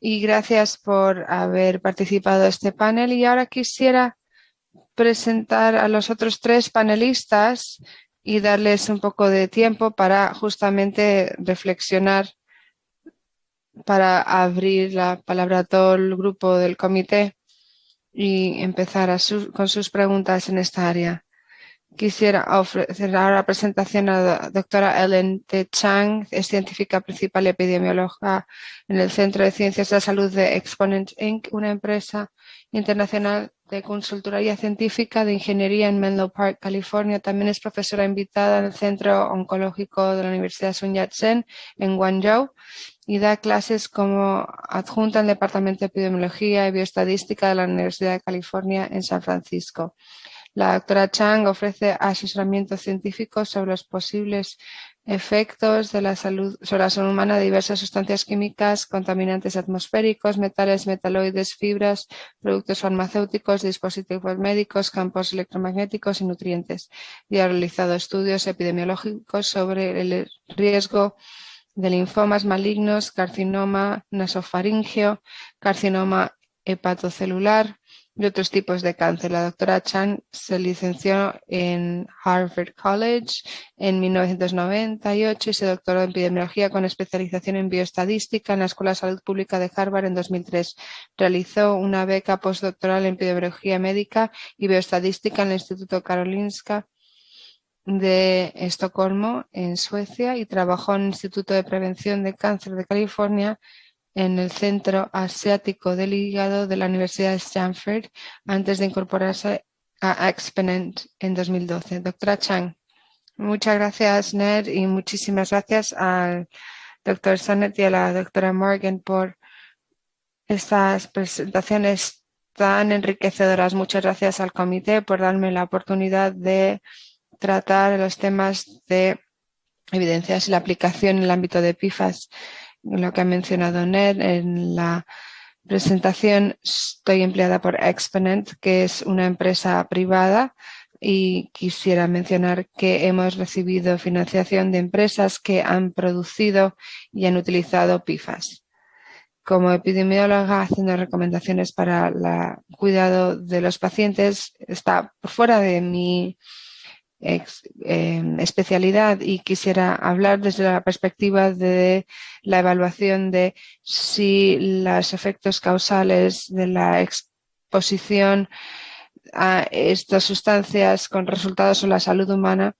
y gracias por haber participado en este panel. Y ahora quisiera presentar a los otros tres panelistas y darles un poco de tiempo para justamente reflexionar, para abrir la palabra a todo el grupo del comité y empezar con sus preguntas en esta área. Quisiera ofrecer ahora la presentación a la doctora Ellen T. Chang, es científica principal y epidemióloga en el Centro de Ciencias de la Salud de Exponent Inc., una empresa internacional de consultoría científica de ingeniería en Menlo Park, California. También es profesora invitada en el Centro Oncológico de la Universidad Sun Yat-sen en Guangzhou y da clases como adjunta al Departamento de Epidemiología y Bioestadística de la Universidad de California en San Francisco. La doctora Chang ofrece asesoramiento científico sobre los posibles efectos de la salud, sobre la salud humana de diversas sustancias químicas, contaminantes atmosféricos, metales, metaloides, fibras, productos farmacéuticos, dispositivos médicos, campos electromagnéticos y nutrientes. Y ha realizado estudios epidemiológicos sobre el riesgo de linfomas malignos, carcinoma nasofaríngeo, carcinoma hepatocelular y otros tipos de cáncer. La doctora Chan se licenció en Harvard College en 1998 y se doctoró en epidemiología con especialización en bioestadística en la Escuela de Salud Pública de Harvard en 2003. Realizó una beca postdoctoral en epidemiología médica y bioestadística en el Instituto Karolinska de Estocolmo, en Suecia, y trabajó en el Instituto de Prevención de Cáncer de California en el Centro Asiático del Hígado de la Universidad de Stanford antes de incorporarse a Exponent en 2012. Doctora Chang, muchas gracias, Ned, y muchísimas gracias al doctor Sennett y a la doctora Morgan por estas presentaciones tan enriquecedoras. Muchas gracias al comité por darme la oportunidad de tratar los temas de evidencias y la aplicación en el ámbito de PFAS, lo que ha mencionado Ned en la presentación. Estoy empleada por Exponent, que es una empresa privada, y quisiera mencionar que hemos recibido financiación de empresas que han producido y han utilizado PFAS. Como epidemióloga haciendo recomendaciones para el cuidado de los pacientes, está por fuera de mi especialidad, y quisiera hablar desde la perspectiva de la evaluación de si los efectos causales de la exposición a estas sustancias con resultados en la salud humana,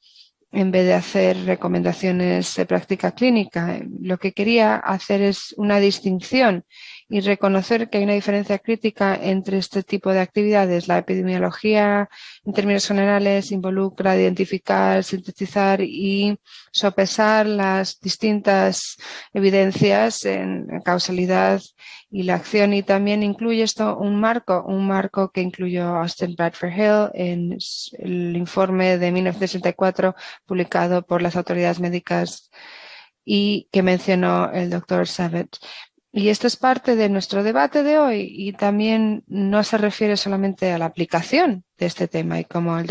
en vez de hacer recomendaciones de práctica clínica. Lo que quería hacer es una distinción y reconocer que hay una diferencia crítica entre este tipo de actividades. La epidemiología, en términos generales, involucra identificar, sintetizar y sopesar las distintas evidencias en causalidad y la acción, y también incluye esto un marco que incluyó Austin Bradford Hill en el informe de 1964 publicado por las autoridades médicas y que mencionó el doctor Savage. Y esto es parte de nuestro debate de hoy, y también no se refiere solamente a la aplicación de este tema, y como el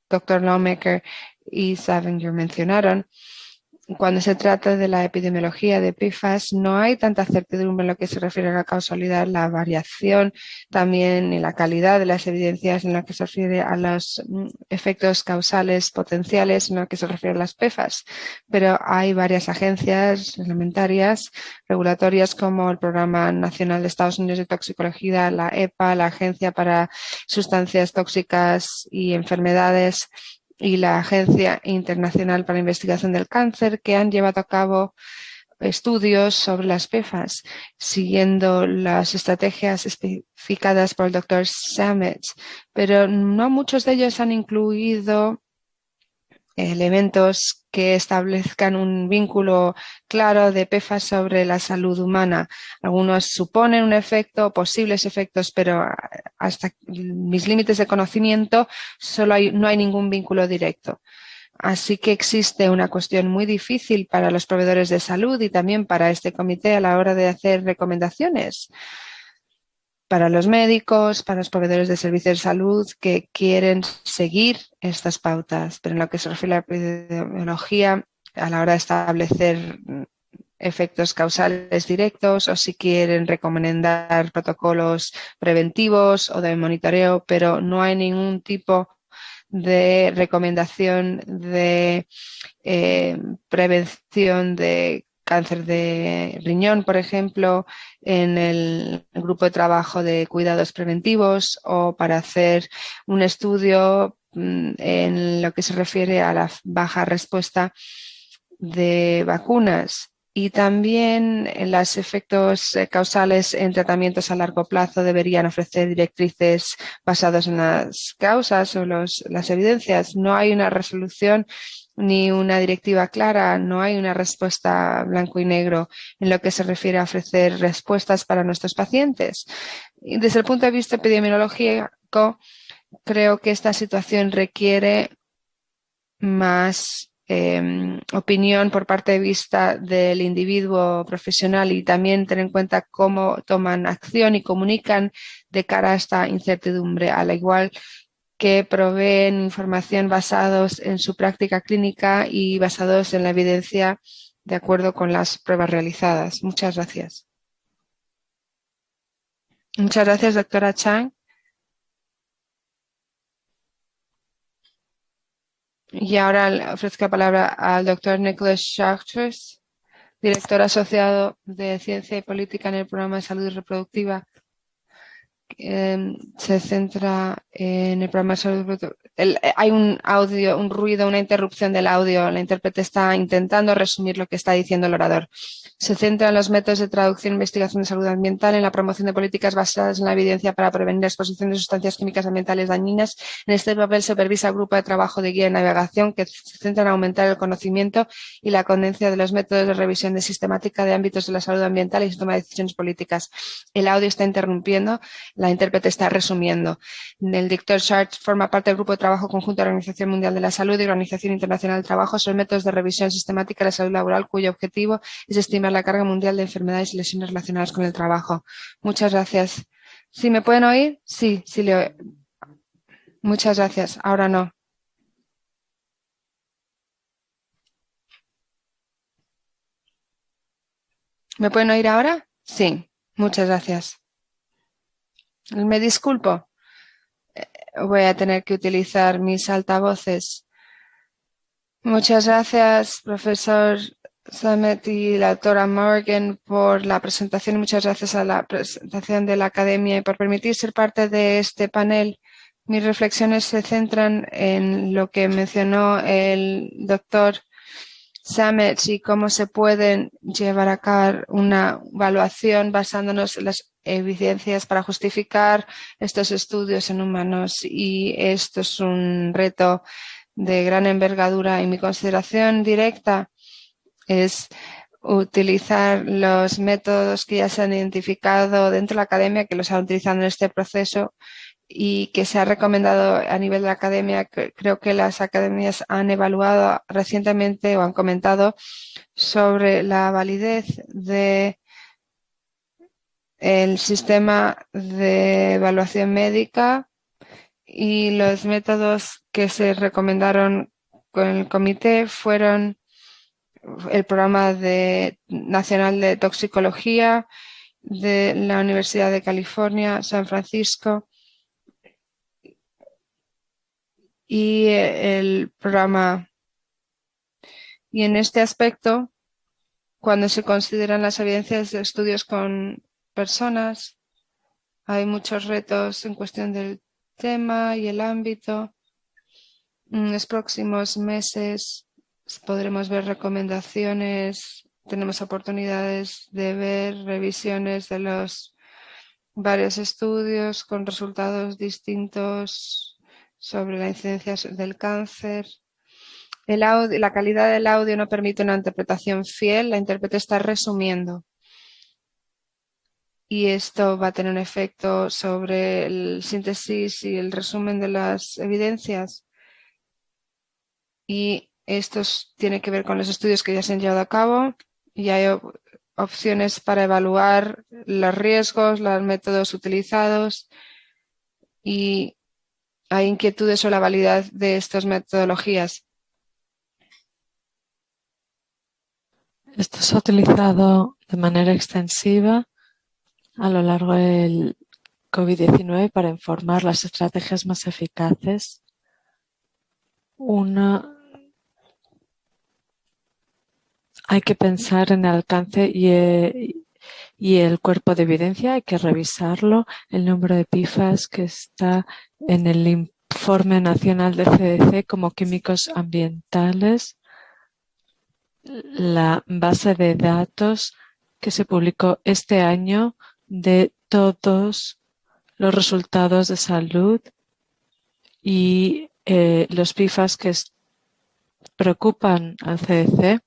doctor Lawmaker y Savinger mencionaron, cuando se trata de la epidemiología de PFAS no hay tanta certidumbre en lo que se refiere a la causalidad, la variación también y la calidad de las evidencias en lo que se refiere a los efectos causales potenciales en lo que se refiere a las PFAS. Pero hay varias agencias reglamentarias, regulatorias, como el Programa Nacional de Estados Unidos de Toxicología, la EPA, la Agencia para Sustancias Tóxicas y Enfermedades, y la Agencia Internacional para la Investigación del Cáncer, que han llevado a cabo estudios sobre las PFAS, siguiendo las estrategias especificadas por el doctor Savage, pero no muchos de ellos han incluido elementos que establezcan un vínculo claro de PFAS sobre la salud humana. Algunos suponen un efecto, posibles efectos, pero hasta mis límites de conocimiento no hay ningún vínculo directo. Así que existe una cuestión muy difícil para los proveedores de salud y también para este comité a la hora de hacer recomendaciones para los médicos, para los proveedores de servicios de salud que quieren seguir estas pautas. Pero en lo que se refiere a la epidemiología, a la hora de establecer efectos causales directos o si quieren recomendar protocolos preventivos o de monitoreo, pero no hay ningún tipo de recomendación de prevención de cáncer de riñón, por ejemplo, en el grupo de trabajo de cuidados preventivos o para hacer un estudio en lo que se refiere a la baja respuesta de vacunas. Y también los efectos causales en tratamientos a largo plazo deberían ofrecer directrices basadas en las causas o las evidencias. No hay una resolución ni una directiva clara, no hay una respuesta blanco y negro en lo que se refiere a ofrecer respuestas para nuestros pacientes. Y desde el punto de vista epidemiológico, creo que esta situación requiere más opinión por parte de vista del individuo profesional y también tener en cuenta cómo toman acción y comunican de cara a esta incertidumbre, al igual que proveen información basados en su práctica clínica y basados en la evidencia de acuerdo con las pruebas realizadas. Muchas gracias. Muchas gracias, doctora Chang. Y ahora le ofrezco la palabra al doctor Nicholas Chartres, director asociado de Ciencia y Política en el Programa de Salud Reproductiva. Se centra en el programa de salud reproductiva. Hay un audio, un ruido, una interrupción del audio. La intérprete está intentando resumir lo que está diciendo el orador. Se centra en los métodos de traducción e investigación de salud ambiental, en la promoción de políticas basadas en la evidencia para prevenir la exposición de sustancias químicas ambientales dañinas. En este papel supervisa el grupo de trabajo de guía y navegación que se centra en aumentar el conocimiento y la condencia de los métodos de revisión de sistemática de ámbitos de la salud ambiental y su toma de decisiones políticas. El audio está interrumpiendo. La intérprete está resumiendo. El doctor Schartz forma parte del grupo de trabajo conjunto de la Organización Mundial de la Salud y Organización Internacional del Trabajo sobre métodos de revisión sistemática de la salud laboral, cuyo objetivo es estimar la carga mundial de enfermedades y lesiones relacionadas con el trabajo. Muchas gracias. ¿Sí me pueden oír? Sí, sí le oigo. Muchas gracias. Ahora no. ¿Me pueden oír ahora? Sí. Muchas gracias. Me disculpo. Voy a tener que utilizar mis altavoces. Muchas gracias, profesor Samet y la doctora Morgan, por la presentación y muchas gracias a la presentación de la academia y por permitir ser parte de este panel. Mis reflexiones se centran en lo que mencionó el doctor Samet y cómo se pueden llevar a cabo una evaluación basándonos en las evidencias para justificar estos estudios en humanos. Y esto es un reto de gran envergadura y mi consideración directa es utilizar los métodos que ya se han identificado dentro de la academia, que los han utilizado en este proceso y que se ha recomendado a nivel de la academia. Creo que las academias han evaluado recientemente o han comentado sobre la validez de el sistema de evaluación médica y los métodos que se recomendaron con el comité fueron el programa nacional de toxicología de la Universidad de California, San Francisco, y el programa. Y en este aspecto, cuando se consideran las evidencias de estudios con personas, hay muchos retos en cuestión del tema y el ámbito. En los próximos meses podremos ver recomendaciones, tenemos oportunidades de ver revisiones de los varios estudios con resultados distintos sobre la incidencia del cáncer. La calidad del audio no permite una interpretación fiel, la intérprete está resumiendo. Y esto va a tener un efecto sobre el síntesis y el resumen de las evidencias. Y esto tiene que ver con los estudios que ya se han llevado a cabo y hay opciones para evaluar los riesgos, los métodos utilizados y hay inquietudes sobre la validez de estas metodologías. Esto se ha utilizado de manera extensiva a lo largo del COVID-19 para informar las estrategias más eficaces. Hay que pensar en el alcance y el cuerpo de evidencia, hay que revisarlo. El número de PFAS que está en el informe nacional de CDC como químicos ambientales, la base de datos que se publicó este año de todos los resultados de salud y los PFAS que preocupan al CDC.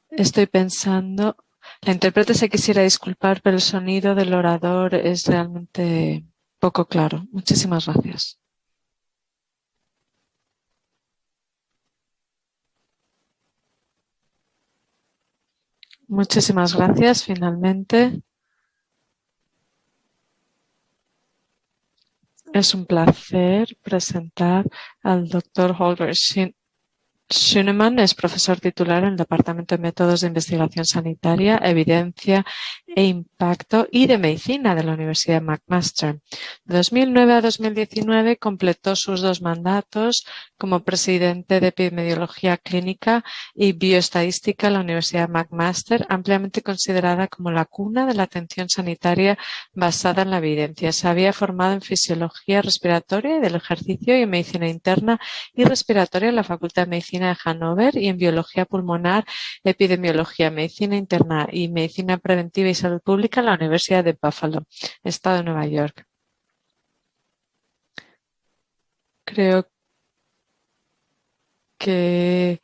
Estoy pensando, la intérprete se quisiera disculpar, pero el sonido del orador es realmente poco claro. Muchísimas gracias. Muchísimas gracias. Finalmente, es un placer presentar al Dr. Holger Schünemann. Es profesor titular en el Departamento de Métodos de Investigación Sanitaria, Evidencia e Impacto y de Medicina de la Universidad McMaster. De 2009 a 2019 completó sus 2 mandatos como presidente de Epidemiología Clínica y Bioestadística en la Universidad McMaster, ampliamente considerada como la cuna de la atención sanitaria basada en la evidencia. Se había formado en Fisiología Respiratoria y del Ejercicio y en Medicina Interna y Respiratoria en la Facultad de Medicina de Hannover y en Biología Pulmonar, Epidemiología, Medicina Interna y Medicina Preventiva y Salud Pública en la Universidad de Buffalo, Estado de Nueva York. Creo que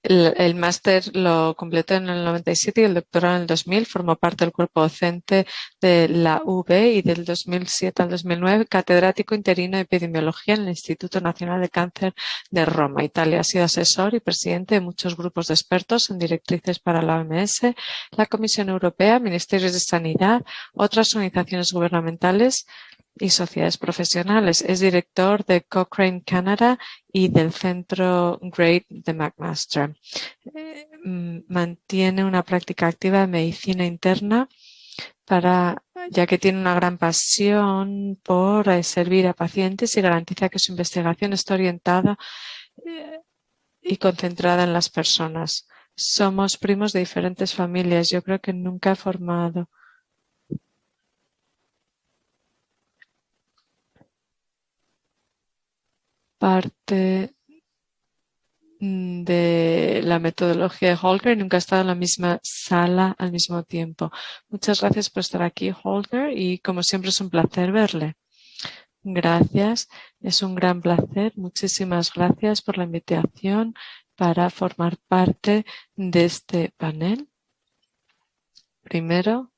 el máster lo completó en el 97 y el doctorado en el 2000. Formó parte del cuerpo docente de la UB y del 2007 al 2009 catedrático interino de epidemiología en el Instituto Nacional de Cáncer de Roma, Italia. Ha sido asesor y presidente de muchos grupos de expertos en directrices para la OMS, la Comisión Europea, Ministerios de Sanidad, otras organizaciones gubernamentales y sociedades profesionales. Es director de Cochrane Canada y del Centro Great de McMaster. Mantiene una práctica activa de medicina interna ya que tiene una gran pasión por servir a pacientes y garantiza que su investigación está orientada y concentrada en las personas. Somos primos de diferentes familias. Yo creo que nunca he formado parte de la metodología de Holger y nunca he estado en la misma sala al mismo tiempo. Muchas gracias por estar aquí, Holger, y como siempre es un placer verle. Gracias, es un gran placer. Muchísimas gracias por la invitación para formar parte de este panel. Primero,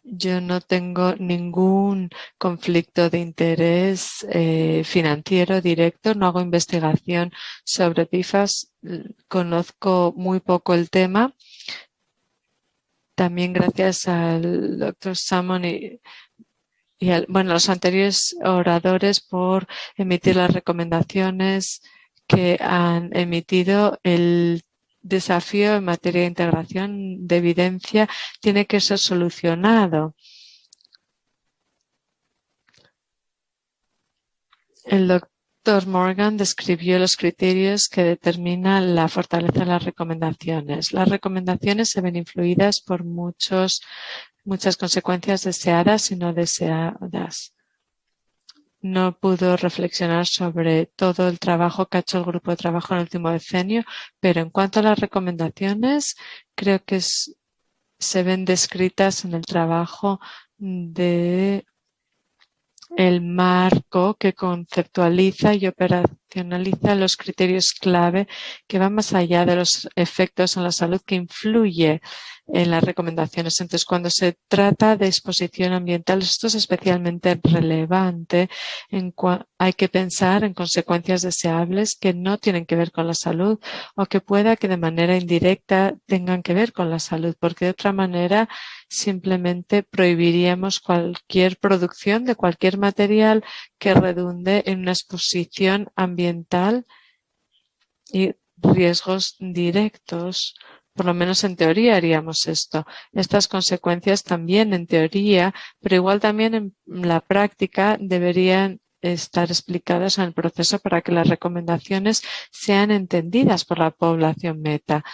yo no tengo ningún conflicto de interés financiero directo, no hago investigación sobre PFAS, conozco muy poco el tema. También gracias al doctor Salmon y los anteriores oradores por emitir las recomendaciones que han emitido. El desafío en materia de integración de evidencia tiene que ser solucionado. El doctor Morgan describió los criterios que determinan la fortaleza de las recomendaciones. Las recomendaciones se ven influidas por muchas consecuencias deseadas y no deseadas. No pudo reflexionar sobre todo el trabajo que ha hecho el grupo de trabajo en el último decenio, pero en cuanto a las recomendaciones, creo que se ven descritas en el trabajo de el marco que conceptualiza y operacionaliza los criterios clave que van más allá de los efectos en la salud que influye en las recomendaciones. Entonces, cuando se trata de exposición ambiental, esto es especialmente relevante. Hay que pensar en consecuencias deseables que no tienen que ver con la salud o que pueda que de manera indirecta tengan que ver con la salud, porque de otra manera simplemente prohibiríamos cualquier producción de cualquier material que redunde en una exposición ambiental y riesgos directos. Por lo menos en teoría haríamos esto. Estas consecuencias también en teoría, pero igual también en la práctica deberían estar explicadas en el proceso para que las recomendaciones sean entendidas por la población meta.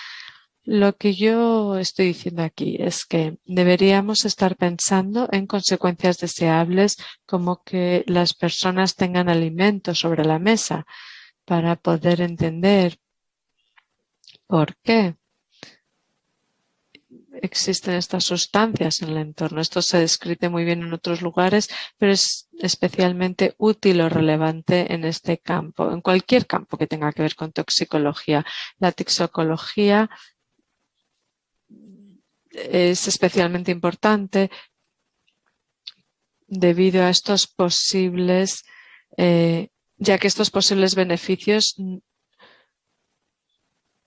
Lo que yo estoy diciendo aquí es que deberíamos estar pensando en consecuencias deseables como que las personas tengan alimentos sobre la mesa para poder entender por qué existen estas sustancias en el entorno. Esto se describe muy bien en otros lugares, pero es especialmente útil o relevante en este campo, en cualquier campo que tenga que ver con toxicología. La toxicología es especialmente importante debido a estos posibles, ya que estos posibles beneficios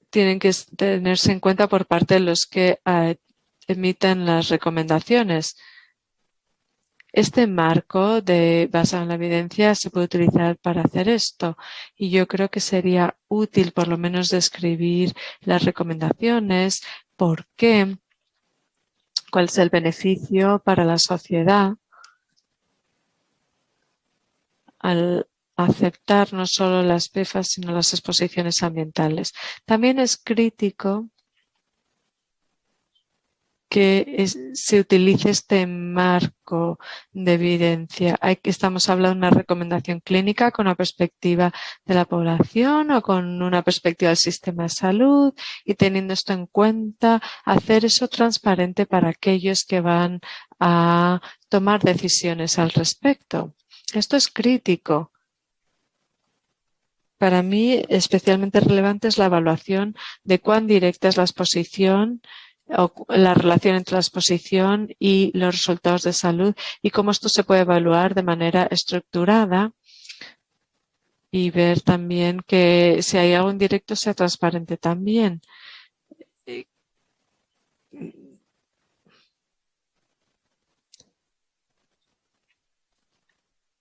tienen que tenerse en cuenta por parte de los que emiten las recomendaciones. Este marco basado en la evidencia se puede utilizar para hacer esto y yo creo que sería útil por lo menos describir las recomendaciones, por qué, cuál es el beneficio para la sociedad al aceptar no solo las PFAS sino las exposiciones ambientales. También es crítico que se utilice este marco de evidencia. Estamos hablando de una recomendación clínica con una perspectiva de la población o con una perspectiva del sistema de salud y teniendo esto en cuenta, hacer eso transparente para aquellos que van a tomar decisiones al respecto. Esto es crítico. Para mí, especialmente relevante es la evaluación de cuán directa es la exposición o la relación entre la exposición y los resultados de salud y cómo esto se puede evaluar de manera estructurada y ver también que si hay algo indirecto sea transparente también.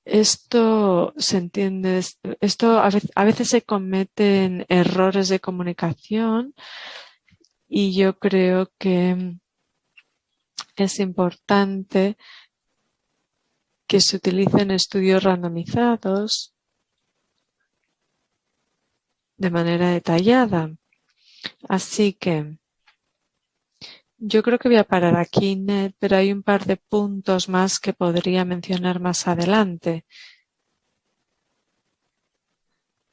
Esto se entiende, esto a veces se cometen errores de comunicación y yo creo que es importante que se utilicen estudios randomizados de manera detallada. Así que yo creo que voy a parar aquí, Ned, pero hay un par de puntos más que podría mencionar más adelante.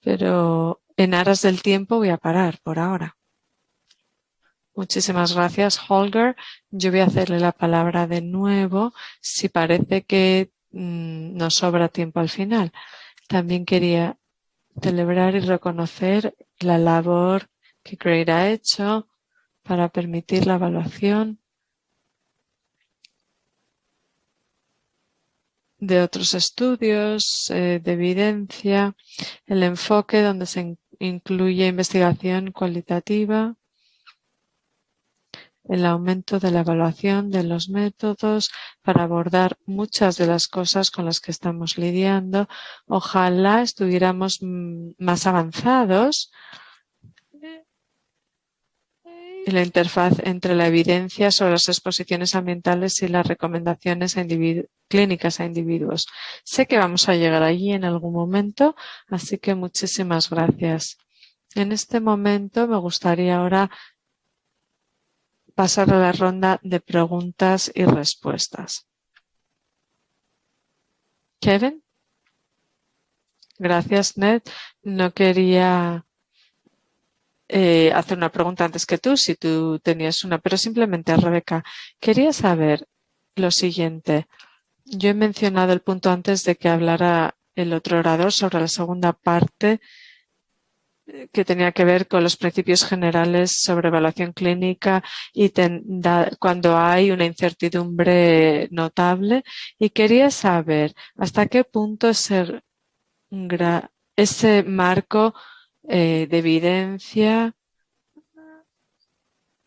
Pero en aras del tiempo voy a parar por ahora. Muchísimas gracias, Holger. Yo voy a hacerle la palabra de nuevo si parece que nos sobra tiempo al final. También quería celebrar y reconocer la labor que Great ha hecho para permitir la evaluación de otros estudios de evidencia, el enfoque donde se incluye investigación cualitativa, el aumento de la evaluación de los métodos para abordar muchas de las cosas con las que estamos lidiando. Ojalá estuviéramos más avanzados en la interfaz entre la evidencia sobre las exposiciones ambientales y las recomendaciones clínicas a individuos. Sé que vamos a llegar allí en algún momento, así que muchísimas gracias. En este momento me gustaría ahora pasar a la ronda de preguntas y respuestas. Kevin. Gracias, Ned. No quería hacer una pregunta antes que tú, si tú tenías una, pero simplemente, Rebeca, quería saber lo siguiente. Yo he mencionado el punto antes de que hablara el otro orador sobre la segunda parte que tenía que ver con los principios generales sobre evaluación clínica y cuando hay una incertidumbre notable. Y quería saber hasta qué punto ese marco de evidencia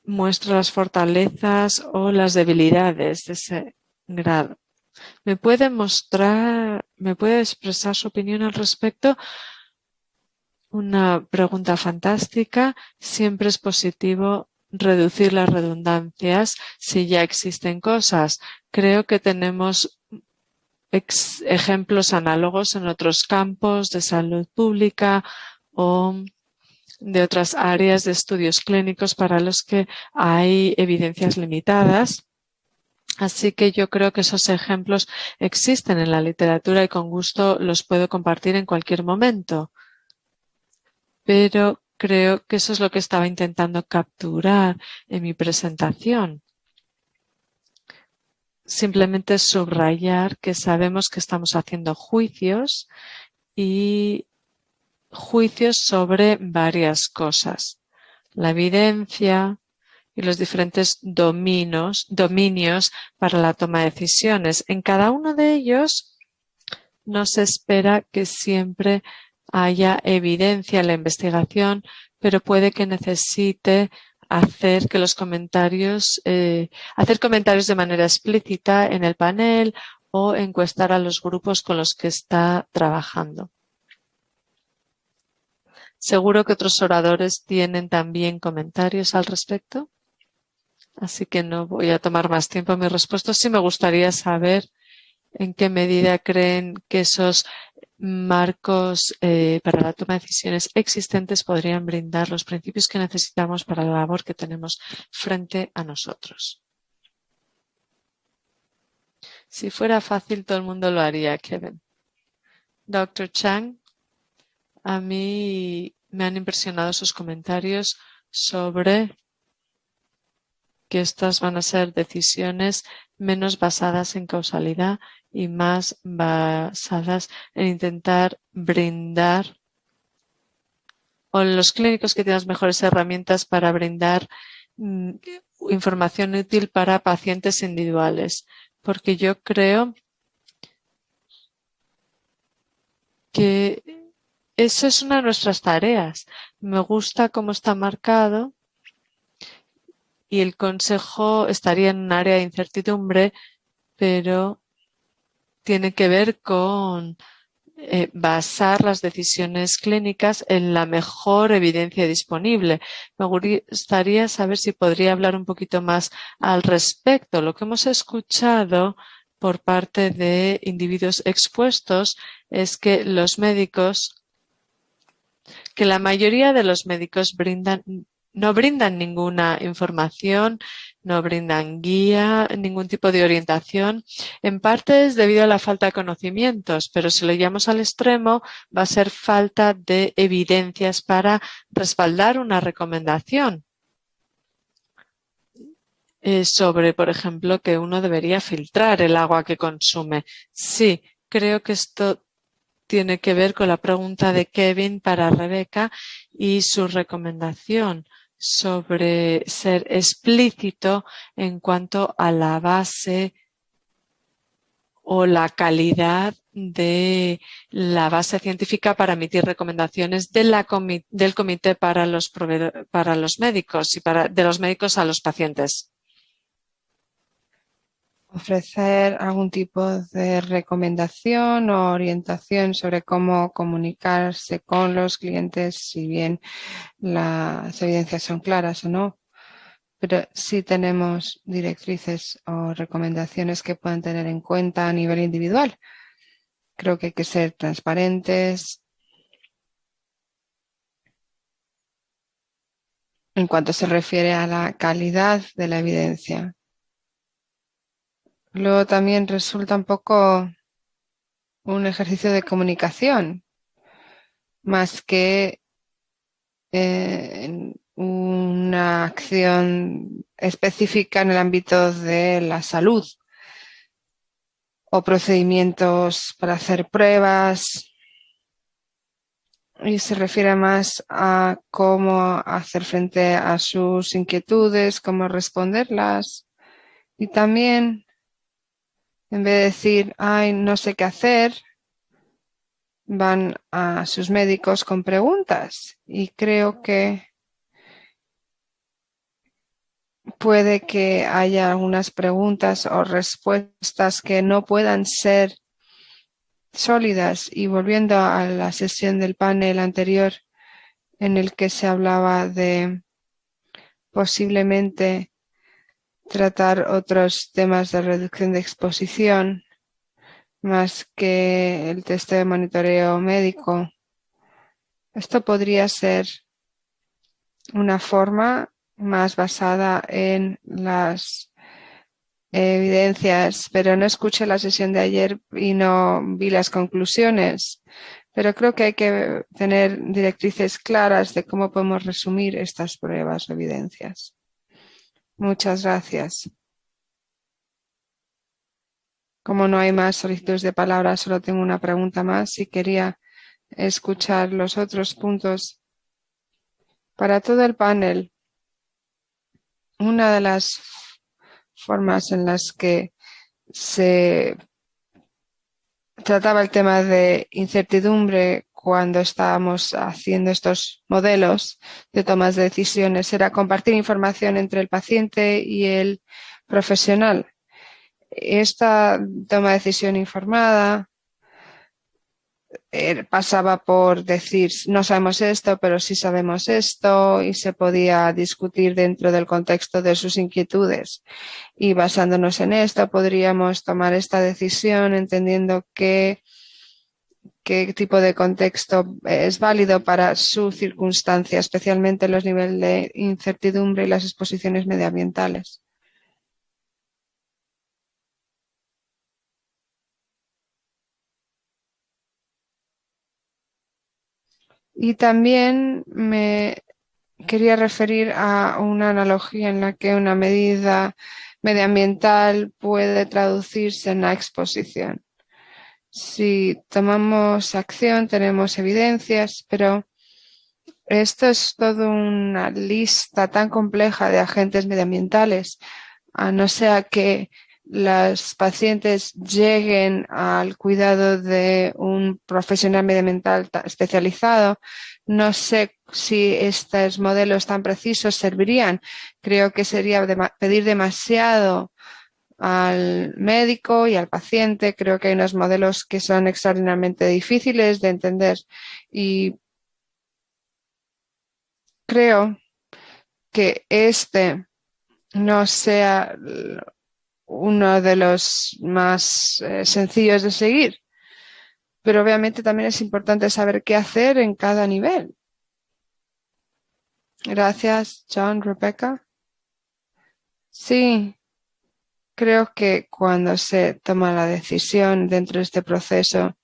muestra las fortalezas o las debilidades de ese grado. ¿Me puede expresar su opinión al respecto? Una pregunta fantástica. Siempre es positivo reducir las redundancias si ya existen cosas. Creo que tenemos ejemplos análogos en otros campos de salud pública o de otras áreas de estudios clínicos para los que hay evidencias limitadas. Así que yo creo que esos ejemplos existen en la literatura y con gusto los puedo compartir en cualquier momento. Pero creo que eso es lo que estaba intentando capturar en mi presentación. Simplemente subrayar que sabemos que estamos haciendo juicios y juicios sobre varias cosas. La evidencia y los diferentes dominios para la toma de decisiones. En cada uno de ellos no se espera que siempre haya evidencia en la investigación, pero puede que necesite hacer que los comentarios, hacer comentarios de manera explícita en el panel o encuestar a los grupos con los que está trabajando. Seguro que otros oradores tienen también comentarios al respecto, así que no voy a tomar más tiempo en mi respuesta. Sí me gustaría saber en qué medida creen que esos marcos para la toma de decisiones existentes podrían brindar los principios que necesitamos para la labor que tenemos frente a nosotros. Si fuera fácil, todo el mundo lo haría, Kevin. Dr. Chang, a mí me han impresionado sus comentarios sobre que estas van a ser decisiones menos basadas en causalidad y más basadas en intentar brindar, o los clínicos que tienen las mejores herramientas para brindar información útil para pacientes individuales. Porque yo creo que eso es una de nuestras tareas. Me gusta cómo está marcado y el consejo estaría en un área de incertidumbre, pero tiene que ver con basar las decisiones clínicas en la mejor evidencia disponible. Me gustaría saber si podría hablar un poquito más al respecto. Lo que hemos escuchado por parte de individuos expuestos es que la mayoría de los médicos no brindan ninguna información, no brindan guía, ningún tipo de orientación. En parte es debido a la falta de conocimientos, pero si lo llevamos al extremo va a ser falta de evidencias para respaldar una recomendación sobre, por ejemplo, que uno debería filtrar el agua que consume. Sí, creo que esto tiene que ver con la pregunta de Kevin para Rebeca y su recomendación sobre ser explícito en cuanto a la base o la calidad de la base científica para emitir recomendaciones del comité para los médicos y de los médicos a los pacientes. Ofrecer algún tipo de recomendación o orientación sobre cómo comunicarse con los clientes, si bien las evidencias son claras o no, pero sí tenemos directrices o recomendaciones que puedan tener en cuenta a nivel individual. Creo que hay que ser transparentes en cuanto se refiere a la calidad de la evidencia. Luego también resulta un poco un ejercicio de comunicación, más que una acción específica en el ámbito de la salud o procedimientos para hacer pruebas, y se refiere más a cómo hacer frente a sus inquietudes, cómo responderlas, y también en vez de decir, ay, no sé qué hacer, van a sus médicos con preguntas, y creo que puede que haya algunas preguntas o respuestas que no puedan ser sólidas. Y volviendo a la sesión del panel anterior, en el que se hablaba de posiblemente tratar otros temas de reducción de exposición más que el test de monitoreo médico. Esto podría ser una forma más basada en las evidencias, pero no escuché la sesión de ayer y no vi las conclusiones. Pero creo que hay que tener directrices claras de cómo podemos resumir estas pruebas o evidencias. Muchas gracias. Como no hay más solicitudes de palabra, solo tengo una pregunta más y quería escuchar los otros puntos. Para todo el panel, una de las formas en las que se trataba el tema de incertidumbre cuando estábamos haciendo estos modelos de tomas de decisiones era compartir información entre el paciente y el profesional. Esta toma de decisión informada pasaba por decir no sabemos esto, pero sí sabemos esto y se podía discutir dentro del contexto de sus inquietudes. Y basándonos en esto podríamos tomar esta decisión entendiendo qué tipo de contexto es válido para su circunstancia, especialmente los niveles de incertidumbre y las exposiciones medioambientales. Y también me quería referir a una analogía en la que una medida medioambiental puede traducirse en la exposición. Si tomamos acción, tenemos evidencias, pero esto es toda una lista tan compleja de agentes medioambientales, a no ser que los pacientes lleguen al cuidado de un profesional medioambiental especializado. No sé si estos modelos tan precisos servirían. Creo que sería pedir demasiado al médico y al paciente. Creo que hay unos modelos que son extraordinariamente difíciles de entender y creo que este no sea uno de los más sencillos de seguir, pero obviamente también es importante saber qué hacer en cada nivel. Gracias, John, Rebecca. Sí, creo que cuando se toma la decisión dentro de este proceso,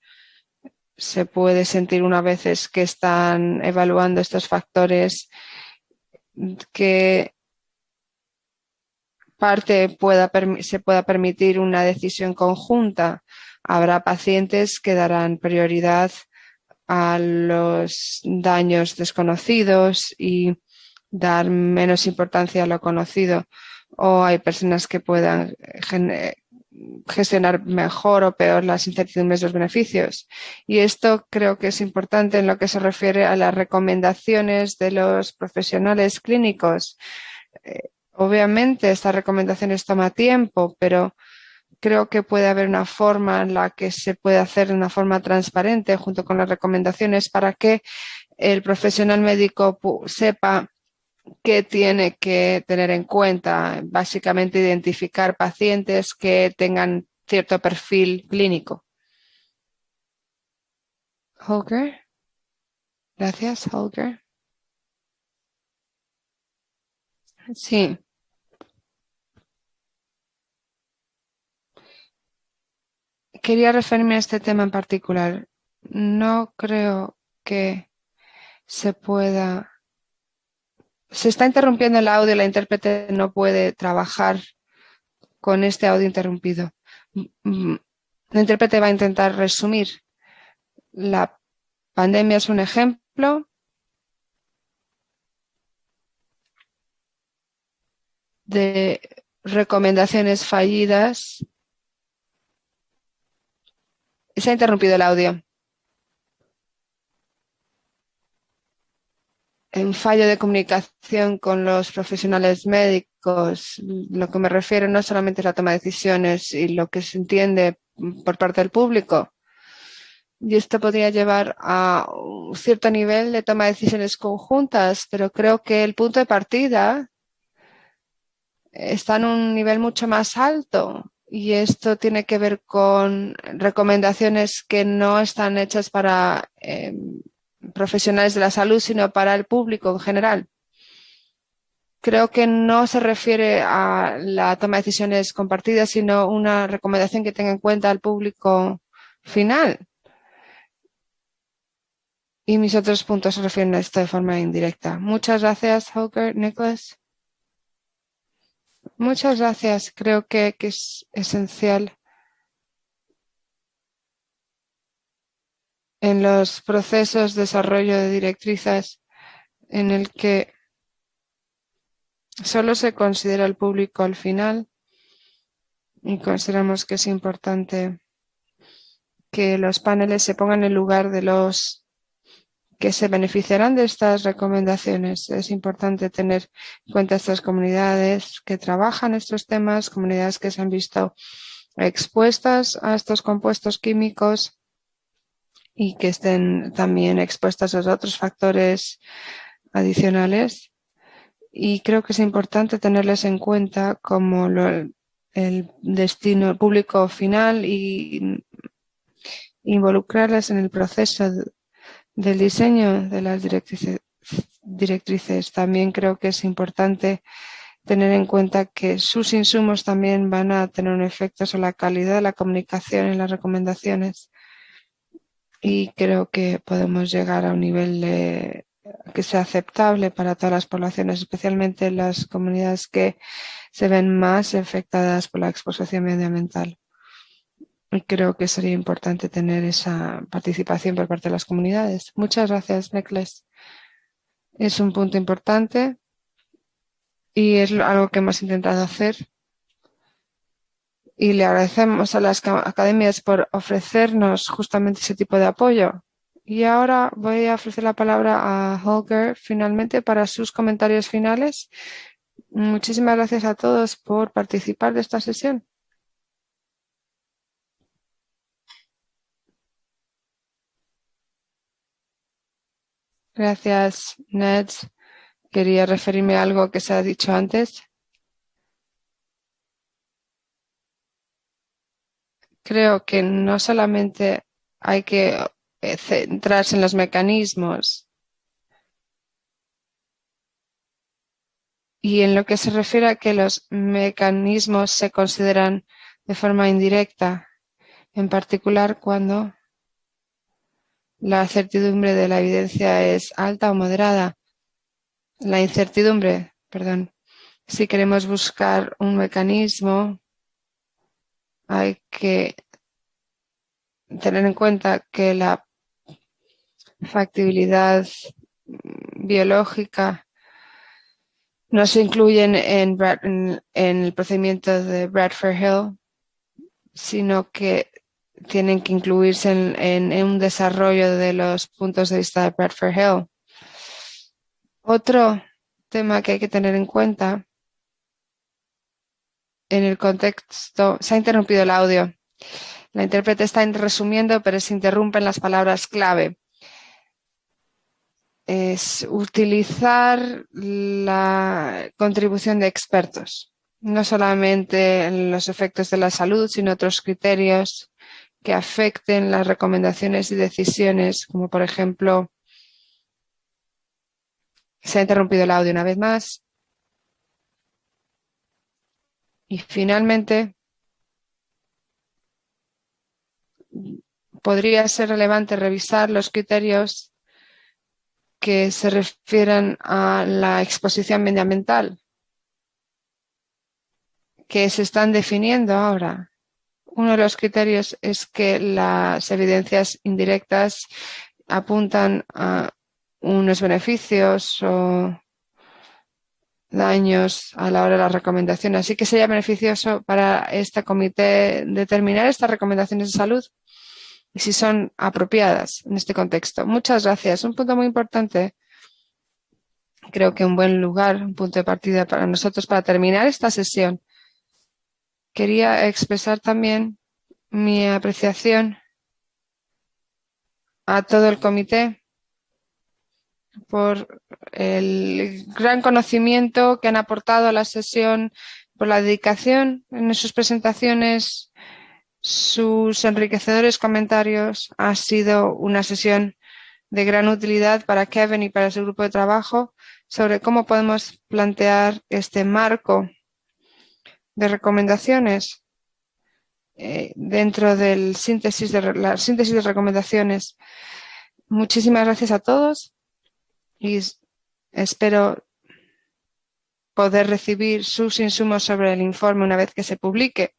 se puede sentir una veces que están evaluando estos factores que se pueda permitir una decisión conjunta. Habrá pacientes que darán prioridad a los daños desconocidos y dar menos importancia a lo conocido. O hay personas que puedan gestionar mejor o peor las incertidumbres de los beneficios. Y esto creo que es importante en lo que se refiere a las recomendaciones de los profesionales clínicos. Obviamente, estas recomendaciones toman tiempo, pero creo que puede haber una forma en la que se puede hacer de una forma transparente junto con las recomendaciones para que el profesional médico sepa qué tiene que tener en cuenta. Básicamente, identificar pacientes que tengan cierto perfil clínico. Holger. Gracias, Holger. Sí. Quería referirme a este tema en particular. No creo que se pueda. Se está interrumpiendo el audio, la intérprete no puede trabajar con este audio interrumpido. La intérprete va a intentar resumir. La pandemia es un ejemplo de recomendaciones fallidas. Se ha interrumpido el audio. En fallo de comunicación con los profesionales médicos, lo que me refiero no solamente es la toma de decisiones y lo que se entiende por parte del público. y esto podría llevar a un cierto nivel de toma de decisiones conjuntas, pero creo que el punto de partida está en un nivel mucho más alto y esto tiene que ver con recomendaciones que no están hechas para profesionales de la salud, sino para el público en general. Creo que no se refiere a la toma de decisiones compartidas, sino una recomendación que tenga en cuenta al público final. Y mis otros puntos se refieren a esto de forma indirecta. Muchas gracias, Holger. Nicholas. Muchas gracias. Creo que es esencial en los procesos de desarrollo de directrices en el que solo se considera el público al final y consideramos que es importante que los paneles se pongan en lugar de los que se beneficiarán de estas recomendaciones. Es importante tener en cuenta estas comunidades que trabajan estos temas, comunidades que se han visto expuestas a estos compuestos químicos y que estén también expuestas a otros factores adicionales. Y creo que es importante tenerles en cuenta como el destino público final y involucrarlas en el proceso del diseño de las directrices. También creo que es importante tener en cuenta que sus insumos también van a tener un efecto sobre la calidad de la comunicación en las recomendaciones. Y creo que podemos llegar a un nivel que sea aceptable para todas las poblaciones, especialmente las comunidades que se ven más afectadas por la exposición medioambiental. Y creo que sería importante tener esa participación por parte de las comunidades. Muchas gracias, Nicholas. Es un punto importante y es algo que hemos intentado hacer. Y le agradecemos a las academias por ofrecernos justamente ese tipo de apoyo. Y ahora voy a ofrecer la palabra a Holger finalmente para sus comentarios finales. Muchísimas gracias a todos por participar de esta sesión. Gracias, Ned. Quería referirme a algo que se ha dicho antes. Creo que no solamente hay que centrarse en los mecanismos y en lo que se refiere a que los mecanismos se consideran de forma indirecta, en particular cuando la certidumbre de la evidencia es alta o moderada. La incertidumbre, perdón. Si queremos buscar un mecanismo, hay que tener en cuenta que la factibilidad biológica no se incluye en el procedimiento de Bradford-Hill, sino que tienen que incluirse en un desarrollo de los puntos de vista de Bradford-Hill. Otro tema que hay que tener en cuenta en el contexto, se ha interrumpido el audio. La intérprete está resumiendo, pero se interrumpen las palabras clave. Es utilizar la contribución de expertos, no solamente en los efectos de la salud, sino otros criterios que afecten las recomendaciones y decisiones, como por ejemplo, se ha interrumpido el audio una vez más. Y finalmente, podría ser relevante revisar los criterios que se refieren a la exposición medioambiental, que se están definiendo ahora. Uno de los criterios es que las evidencias indirectas apuntan a unos beneficios o daños a la hora de las recomendaciones. Así que sería beneficioso para este comité determinar estas recomendaciones de salud y si son apropiadas en este contexto. Muchas gracias. Un punto muy importante. Creo que un buen lugar, un punto de partida para nosotros para terminar esta sesión. Quería expresar también mi apreciación a todo el comité por el gran conocimiento que han aportado a la sesión, por la dedicación en sus presentaciones, sus enriquecedores comentarios. Ha sido una sesión de gran utilidad para Kevin y para su grupo de trabajo sobre cómo podemos plantear este marco de recomendaciones dentro del la síntesis de recomendaciones. Muchísimas gracias a todos y espero poder recibir sus insumos sobre el informe una vez que se publique.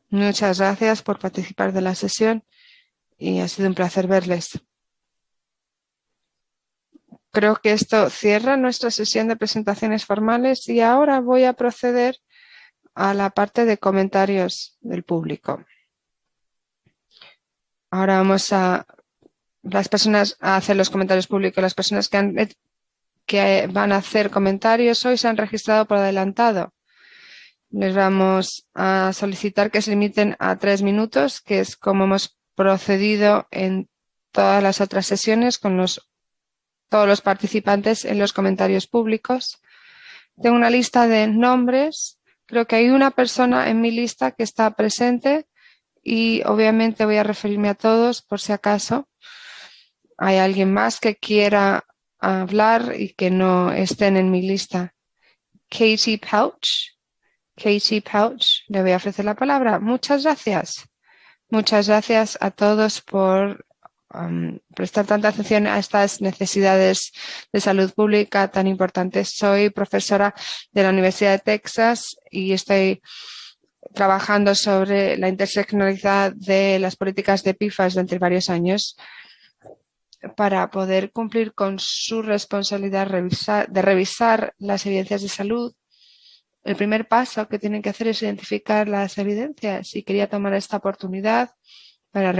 Muchas gracias por participar de la sesión y ha sido un placer verles. Creo que esto cierra nuestra sesión de presentaciones formales y ahora voy a proceder a la parte de comentarios del público. Ahora vamos a hacer los comentarios públicos. Las personas que van a hacer comentarios hoy se han registrado por adelantado. Les vamos a solicitar que se limiten a 3 minutos, que es como hemos procedido en todas las otras sesiones con todos los participantes en los comentarios públicos. Tengo una lista de nombres. Creo que hay una persona en mi lista que está presente y obviamente voy a referirme a todos por si acaso hay alguien más que quiera hablar y que no estén en mi lista. Katie Pouch, le voy a ofrecer la palabra. Muchas gracias. Muchas gracias a todos por prestar tanta atención a estas necesidades de salud pública tan importantes. Soy profesora de la Universidad de Texas y estoy trabajando sobre la interseccionalidad de las políticas de PFAS durante varios años para poder cumplir con su responsabilidad de revisar las evidencias de salud. El primer paso que tienen que hacer es identificar las evidencias y quería tomar esta oportunidad para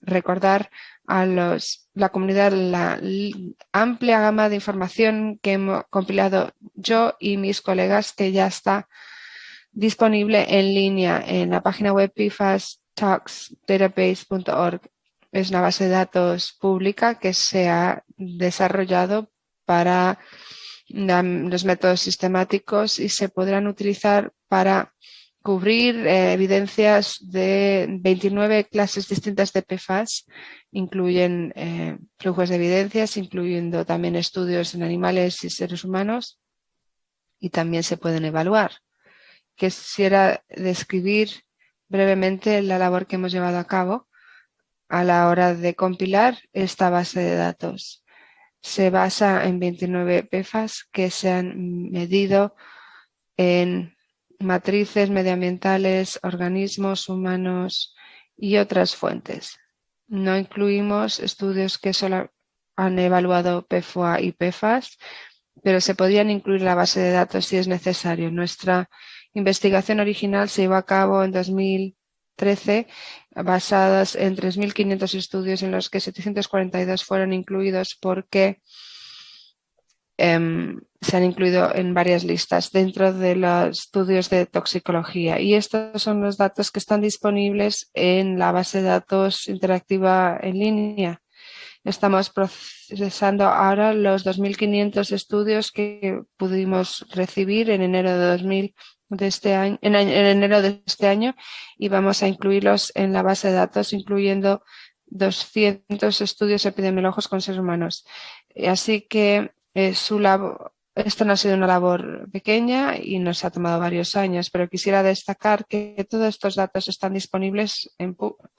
recordar a la comunidad la amplia gama de información que hemos compilado yo y mis colegas, que ya está disponible en línea en la página web pfastalksdatabase.org. Es una base de datos pública que se ha desarrollado para los métodos sistemáticos y se podrán utilizar para cubrir evidencias de 29 clases distintas de PFAS. Incluyen flujos de evidencias, incluyendo también estudios en animales y seres humanos, y también se pueden evaluar. Quisiera describir brevemente la labor que hemos llevado a cabo a la hora de compilar esta base de datos. Se basa en 29 PFAS que se han medido en matrices medioambientales, organismos humanos y otras fuentes. No incluimos estudios que solo han evaluado PFOA y PFAS, pero se podrían incluir en la base de datos si es necesario. Nuestra investigación original se llevó a cabo en 2013, basadas en 3.500 estudios en los que 742 fueron incluidos porque se han incluido en varias listas dentro de los estudios de toxicología. Y estos son los datos que están disponibles en la base de datos interactiva en línea. Estamos procesando ahora los 2.500 estudios que pudimos recibir en enero de este año, y vamos a incluirlos en la base de datos, incluyendo 200 estudios epidemiológicos con seres humanos. Así que esto no ha sido una labor pequeña y nos ha tomado varios años, pero quisiera destacar que todos estos datos están disponibles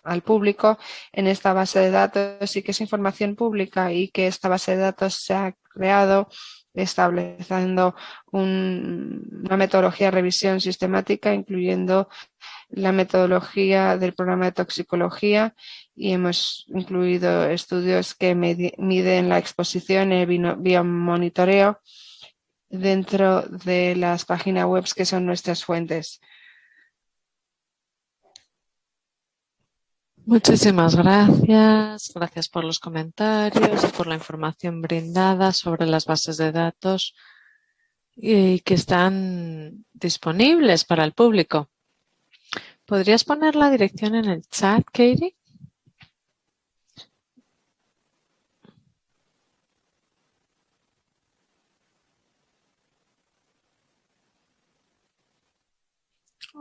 al público en esta base de datos y que es información pública, y que esta base de datos se ha creado estableciendo una metodología de revisión sistemática, incluyendo la metodología del programa de toxicología, y hemos incluido estudios que miden la exposición y el biomonitoreo dentro de las páginas web que son nuestras fuentes. Muchísimas gracias. Gracias por los comentarios y por la información brindada sobre las bases de datos y que están disponibles para el público. ¿Podrías poner la dirección en el chat, Katie?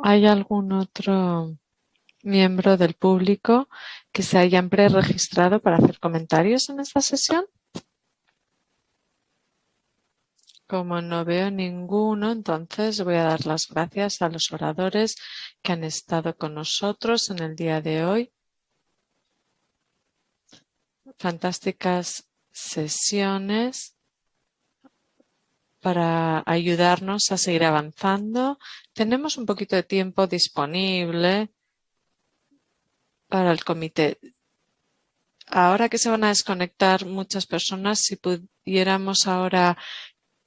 ¿Hay algún otro miembro del público que se hayan preregistrado para hacer comentarios en esta sesión? Como no veo ninguno, entonces voy a dar las gracias a los oradores que han estado con nosotros en el día de hoy. Fantásticas sesiones para ayudarnos a seguir avanzando. Tenemos un poquito de tiempo disponible para el comité. Ahora que se van a desconectar muchas personas, si pudiéramos ahora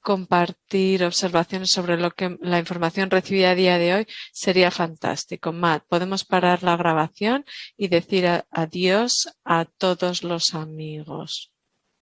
compartir observaciones sobre la información recibida a día de hoy, sería fantástico. Matt, podemos parar la grabación y decir adiós a todos los amigos.